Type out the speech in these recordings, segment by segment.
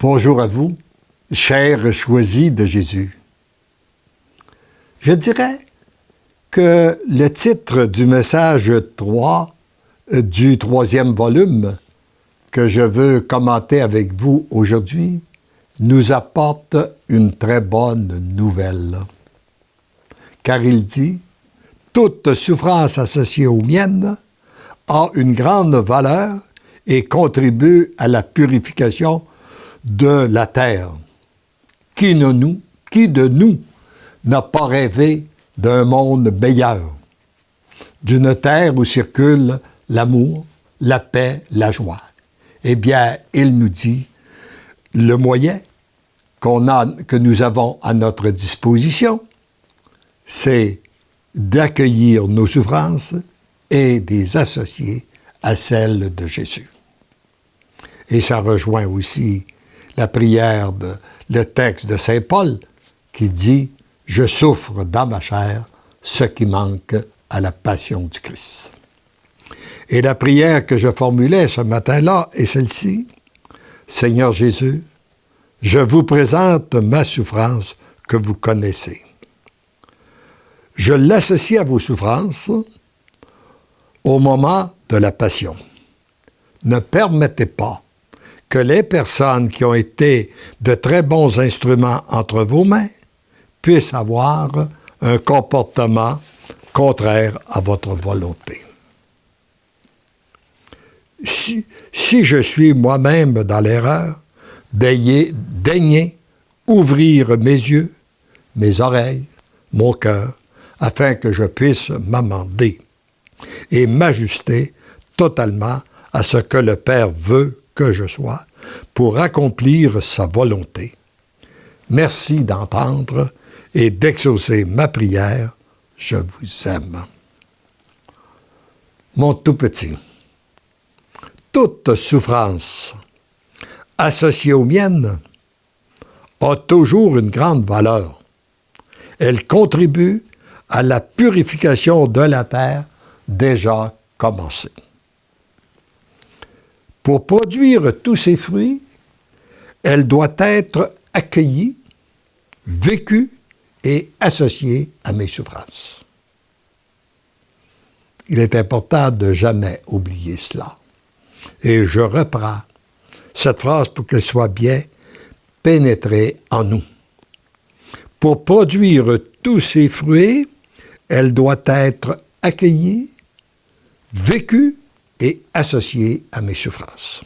Bonjour à vous, chers choisis de Jésus. Je dirais que le titre du message 3 du 3e volume que je veux commenter avec vous aujourd'hui nous apporte une très bonne nouvelle. Car il dit « Toute souffrance associée aux miennes a une grande valeur et contribue à la purification de la terre. Qui de nous n'a pas rêvé d'un monde meilleur, d'une terre où circule l'amour, la paix, la joie? Eh bien, il nous dit, le moyen que nous avons à notre disposition, c'est d'accueillir nos souffrances et de les associer à celles de Jésus. Et ça rejoint aussi la prière, le texte de Saint Paul qui dit « Je souffre dans ma chair ce qui manque à la passion du Christ ». Et la prière que je formulais ce matin-là est celle-ci. « Seigneur Jésus, je vous présente ma souffrance que vous connaissez. Je l'associe à vos souffrances au moment de la passion. Ne permettez pas que les personnes qui ont été de très bons instruments entre vos mains puissent avoir un comportement contraire à votre volonté. Si je suis moi-même dans l'erreur, daignez ouvrir mes yeux, mes oreilles, mon cœur, afin que je puisse m'amender et m'ajuster totalement à ce que le Père veut que je sois pour accomplir sa volonté. Merci d'entendre et d'exaucer ma prière. Je vous aime. » Mon tout petit, toute souffrance associée aux miennes a toujours une grande valeur. Elle contribue à la purification de la terre déjà commencée. Pour produire tous ces fruits, elle doit être accueillie, vécue et associée à mes souffrances. Il est important de ne jamais oublier cela. Et je reprends cette phrase pour qu'elle soit bien pénétrée en nous. Pour produire tous ces fruits, elle doit être accueillie, vécue et associée à mes souffrances.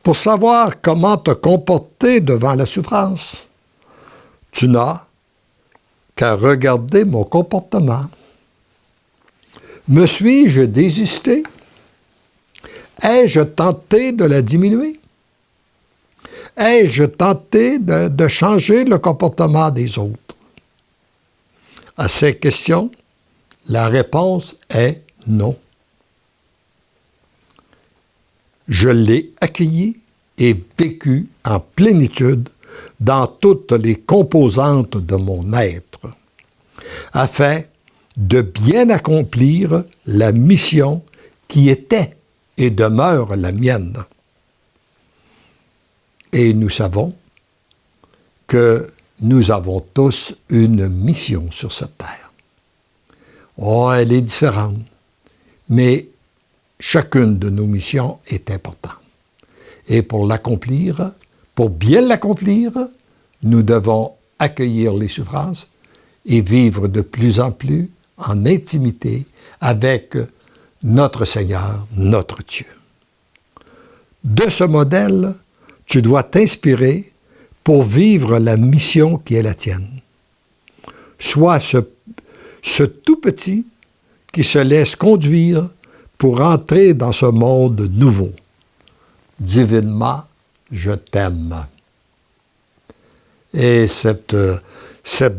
Pour savoir comment te comporter devant la souffrance, tu n'as qu'à regarder mon comportement. Me suis-je désisté? Ai-je tenté de la diminuer? Ai-je tenté de changer le comportement des autres? À ces questions, la réponse est non. Je l'ai accueilli et vécu en plénitude dans toutes les composantes de mon être, afin de bien accomplir la mission qui était et demeure la mienne. Et nous savons que nous avons tous une mission sur cette terre. Oh, elle est différente, mais chacune de nos missions est importante. Et pour l'accomplir, pour bien l'accomplir, nous devons accueillir les souffrances et vivre de plus en plus en intimité avec notre Seigneur, notre Dieu. De ce modèle, tu dois t'inspirer pour vivre la mission qui est la tienne. Sois ce tout petit qui se laisse conduire pour entrer dans ce monde nouveau. Divinement, je t'aime. Et cette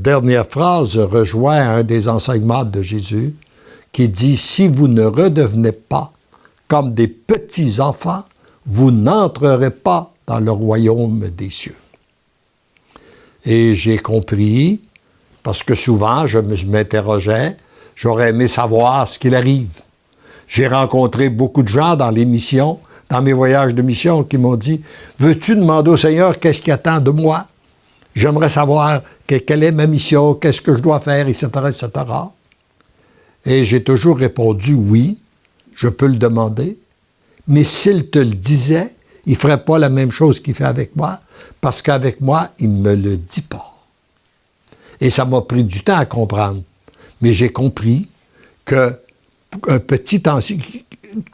dernière phrase rejoint un des enseignements de Jésus qui dit « Si vous ne redevenez pas comme des petits enfants, vous n'entrerez pas dans le royaume des cieux. » Et j'ai compris, parce que souvent je m'interrogeais, j'aurais aimé savoir ce qu'il arrive. J'ai rencontré beaucoup de gens dans les missions, dans mes voyages de mission qui m'ont dit « Veux-tu demander au Seigneur qu'est-ce qu'il attend de moi? J'aimerais savoir quelle est ma mission, qu'est-ce que je dois faire, etc., etc. » Et j'ai toujours répondu « Oui, je peux le demander, mais s'il te le disait, il ne ferait pas la même chose qu'il fait avec moi, parce qu'avec moi, il ne me le dit pas. » Et ça m'a pris du temps à comprendre. Mais j'ai compris que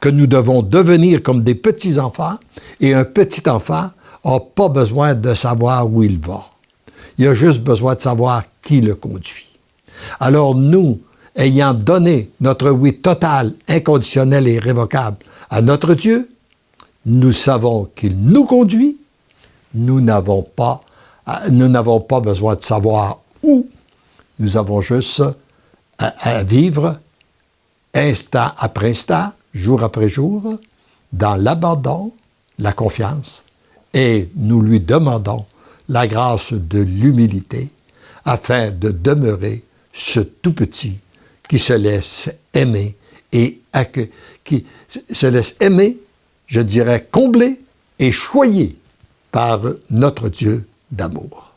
nous devons devenir comme des petits-enfants, et un petit-enfant n'a pas besoin de savoir où il va. Il a juste besoin de savoir qui le conduit. Alors nous, ayant donné notre oui total, inconditionnel et irrévocable à notre Dieu, nous savons qu'il nous conduit. Nous n'avons pas besoin de savoir où. Nous avons juste à vivre instant après instant, jour après jour, dans l'abandon, la confiance, et nous lui demandons la grâce de l'humilité afin de demeurer ce tout petit qui se laisse aimer et qui se laisse aimer, je dirais, combler et choyer par notre Dieu d'amour.